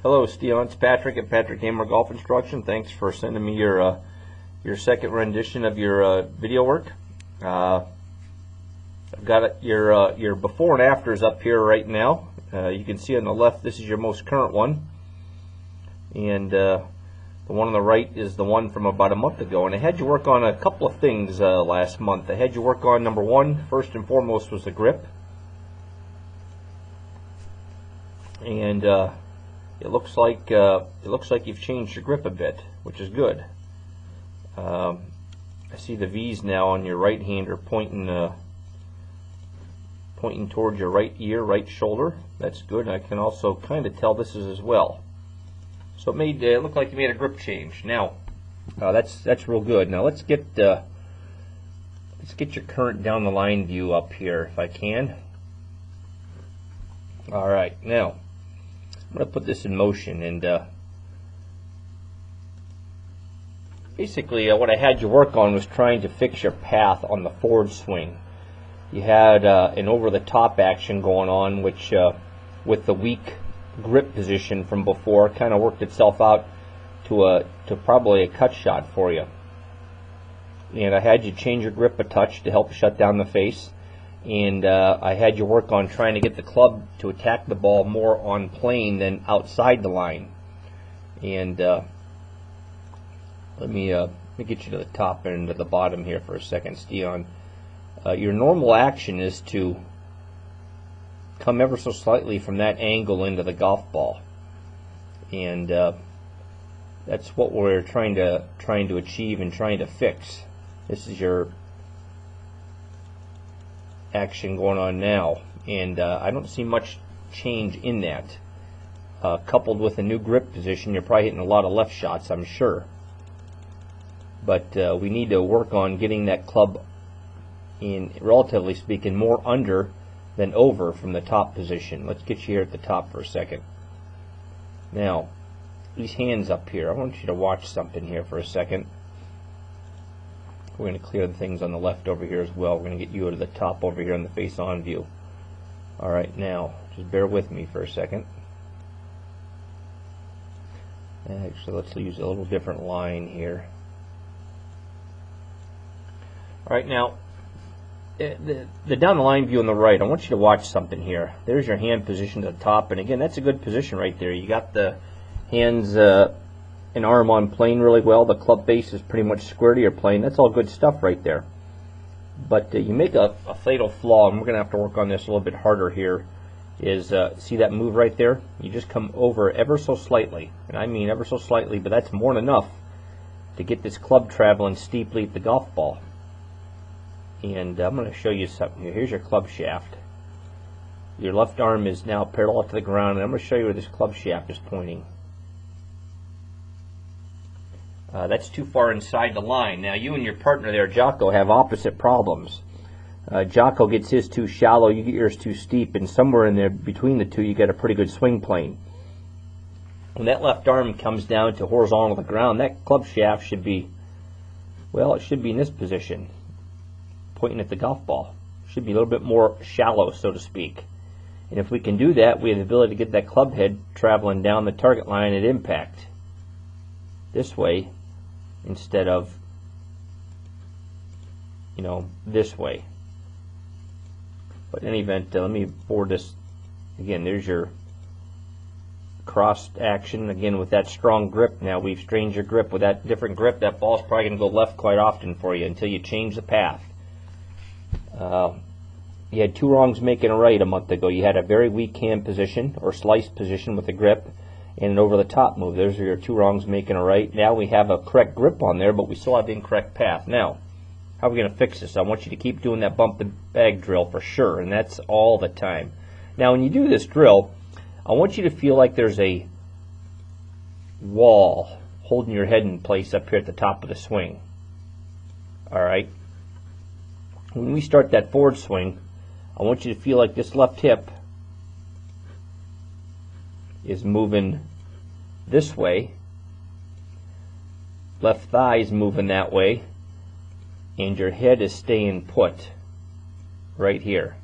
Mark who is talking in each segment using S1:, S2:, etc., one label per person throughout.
S1: Hello, Stiaan. It's Patrick at Patrick Damore Golf Instruction. Thanks for sending me your second rendition of your video work. I've got your before and afters up here right now. You can see on the left, this is your most current one, and the one on the right is the one from about a month ago. And I had you work on a couple of things last month. I had you work on number one, first and foremost, was the grip, and it looks like you've changed your grip a bit, which is good. I see the V's now on your right hand are pointing towards your right ear, right shoulder. That's good. And I can also kind of tell this is as well. So it looked like you made a grip change. Now that's real good. Now let's get your current down the line view up here if I can. All right, now I'm going to put this in motion, and basically what I had you work on was trying to fix your path on the forward swing. You had an over-the-top action going on, which with the weak grip position from before kind of worked itself out to probably a cut shot for you. And I had you change your grip a touch to help shut down the face. And I had you work on trying to get the club to attack the ball more on plane than outside the line. And let me get you to the top and to the bottom here for a second, Stiaan. Your normal action is to come ever so slightly from that angle into the golf ball, and that's what we're trying to achieve and trying to fix. This is your action going on now, and I don't see much change in that. Coupled with a new grip position, you're probably hitting a lot of left shots, I'm sure. But we need to work on getting that club in, relatively speaking, more under than over from the top position. Let's get you here at the top for a second. Now, these hands up here, I want you to watch something here for a second. We're going to clear the things on the left over here as well. We're going to get you to the top over here in the face-on view. Alright, now, just bear with me for a second. Actually, let's use a little different line here. Alright, now, the down the line view on the right, I want you to watch something here. There's your hand position at the top, and again, that's a good position right there. You got the hands and arm on plane really well. The club face is pretty much square to your plane. That's all good stuff right there. But you make a fatal flaw, and we're going to have to work on this a little bit harder here, is see that move right there? You just come over ever so slightly, and I mean ever so slightly, but that's more than enough to get this club traveling steeply at the golf ball. And I'm going to show you something here. Here's your club shaft. Your left arm is now parallel to the ground, and I'm going to show you where this club shaft is pointing. That's too far inside the line. Now you and your partner there, Jocko, have opposite problems. Jocko gets his too shallow, you get yours too steep, and somewhere in there between the two you get a pretty good swing plane. When that left arm comes down to horizontal to the ground, that club shaft should be, well, it should be in this position, pointing at the golf ball. It should be a little bit more shallow, so to speak. And if we can do that, we have the ability to get that club head traveling down the target line at impact this way instead of, you know, this way. But in any event, let me board this again. There's your cross action again with that strong grip. Now we've strained your grip. With that different grip, that ball's probably going to go left quite often for you until you change the path. You had two wrongs making a right a month ago. You had a very weak hand position or slice position with the grip, and an over-the-top move. Those are your two wrongs making a right. Now we have a correct grip on there, but we still have the incorrect path. Now, how are we going to fix this? I want you to keep doing that bump the bag drill for sure, and that's all the time. Now, when you do this drill, I want you to feel like there's a wall holding your head in place up here at the top of the swing. All right? When we start that forward swing, I want you to feel like this left hip is moving this way, left thigh is moving that way, and your head is staying put right here.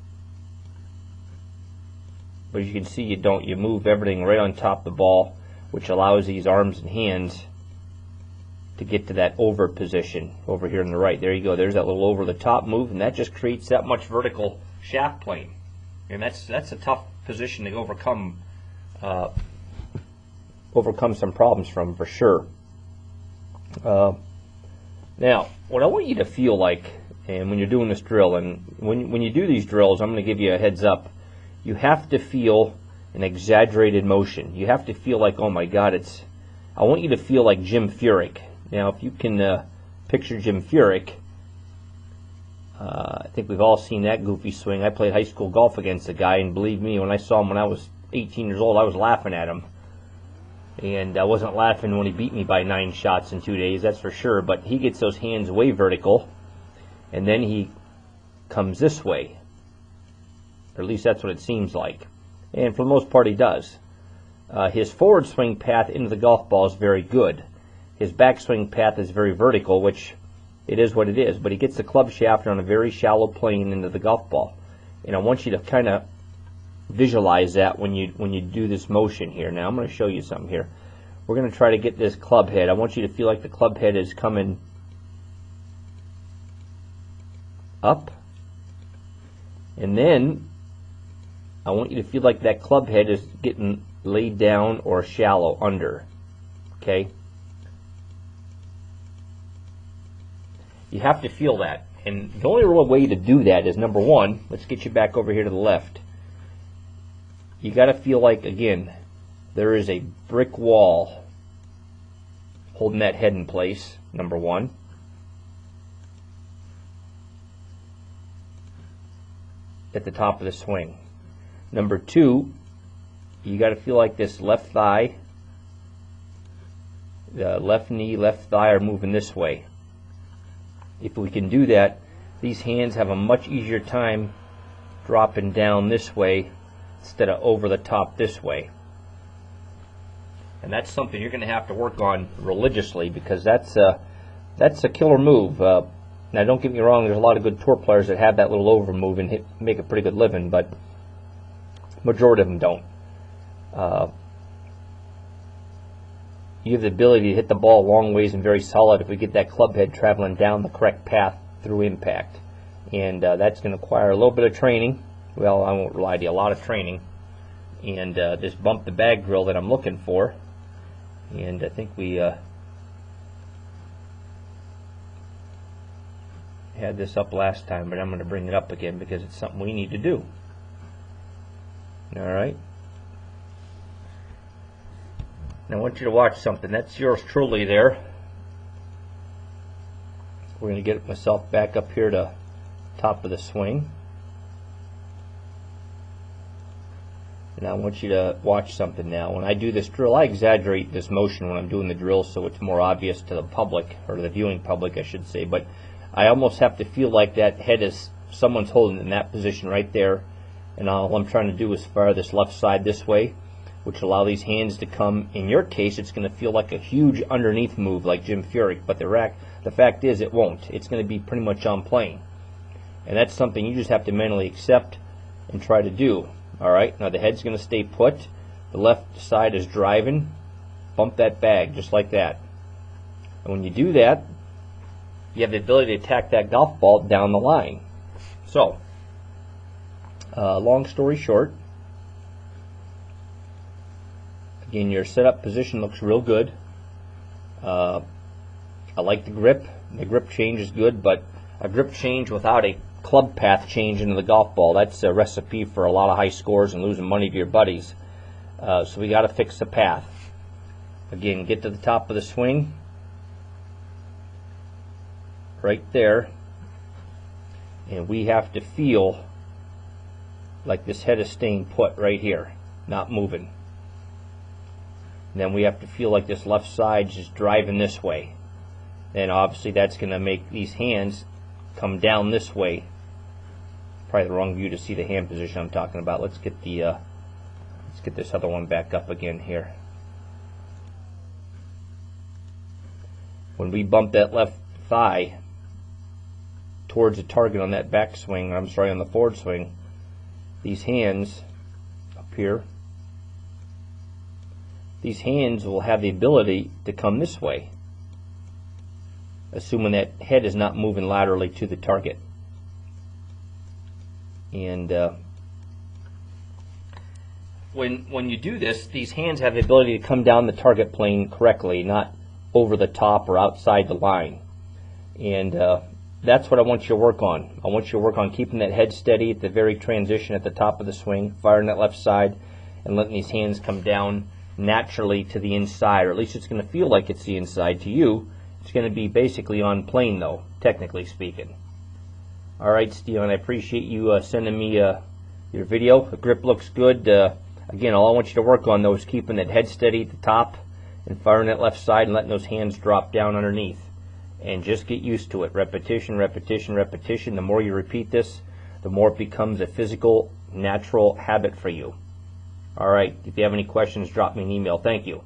S1: But as you can see, you move everything right on top of the ball. which allows these arms and hands to get to that over position over here on the right. There you go. There's that little over the top move, and that just creates that much vertical shaft plane. And that's a tough position to overcome some problems from, for sure. Now, what I want you to feel like, and when you're doing this drill, and when you do these drills, I'm going to give you a heads up. You have to feel an exaggerated motion. You have to feel like, oh my God, I want you to feel like Jim Furyk. Now, if you can picture Jim Furyk, I think we've all seen that goofy swing. I played high school golf against a guy, and believe me, when I saw him when I was 18 years old, I was laughing at him. And I wasn't laughing when he beat me by 9 shots in 2 days, that's for sure. But he gets those hands way vertical, and then he comes this way. Or at least that's what it seems like. And for the most part, he does. His forward swing path into the golf ball is very good. His backswing path is very vertical, which it is what it is. But he gets the club shaft on a very shallow plane into the golf ball. And I want you to kind of visualize that when you do this motion here. Now I'm going to show you something here. We're going to try to get this club head. I want you to feel like the club head is coming up, and then I want you to feel like that club head is getting laid down or shallow under. Okay? You have to feel that. And the only real way to do that is, number one, let's get you back over here to the left. You got to feel like, again, there is a brick wall holding that head in place, number one. At the top of the swing. Number two, you got to feel like this left thigh, the left knee, left thigh are moving this way. If we can do that, these hands have a much easier time dropping down this way instead of over the top this way. And that's something you're going to have to work on religiously, because that's a killer move. Now, don't get me wrong, there's a lot of good tour players that have that little over move and make a pretty good living, but majority of them don't. You have the ability to hit the ball long ways and very solid if we get that club head traveling down the correct path through impact. And that's going to require a little bit of training. Well, I won't lie to you, a lot of training. And this bump the bag drill that I'm looking for. And I think we had this up last time, but I'm going to bring it up again because it's something we need to do. Alright. Now I want you to watch something. That's yours truly there. We're going to get myself back up here to top of the swing. And I want you to watch something now. When I do this drill, I exaggerate this motion when I'm doing the drill so it's more obvious to the public, or the viewing public I should say, but I almost have to feel like that head is someone's holding it in that position right there, and all I'm trying to do is fire this left side this way, which allow these hands to come. In your case, it's going to feel like a huge underneath move like Jim Furyk, but the fact is it won't. It's going to be pretty much on plane. And that's something you just have to mentally accept and try to do. Alright, now the head's going to stay put. The left side is driving. Bump that bag just like that. And when you do that, you have the ability to attack that golf ball down the line. So, long story short, again, your setup position looks real good. I like the grip. The grip change is good, but a grip change without a club path change into the golf ball, that's a recipe for a lot of high scores and losing money to your buddies. So we got to fix the path. Again, get to the top of the swing, right there, and we have to feel like this head is staying put right here, not moving. And then we have to feel like this left side is driving this way. And obviously that's going to make these hands come down this way. Probably the wrong view to see the hand position I'm talking about. Let's get this other one back up again here. When we bump that left thigh towards the target on that backswing, I'm sorry, on the forward swing, these hands up here, these hands will have the ability to come this way, assuming that head is not moving laterally to the target. And when you do this, these hands have the ability to come down the target plane correctly, not over the top or outside the line. And that's what I want you to work on. I want you to work on keeping that head steady at the very transition at the top of the swing, firing that left side, and letting these hands come down naturally to the inside, or at least it's going to feel like it's the inside to you. It's going to be basically on plane, though, technically speaking. All right, Stiaan, I appreciate you sending me your video. The grip looks good. Again, all I want you to work on, though, is keeping that head steady at the top and firing that left side and letting those hands drop down underneath. And just get used to it. Repetition, repetition, repetition. The more you repeat this, the more it becomes a physical, natural habit for you. All right, if you have any questions, drop me an email. Thank you.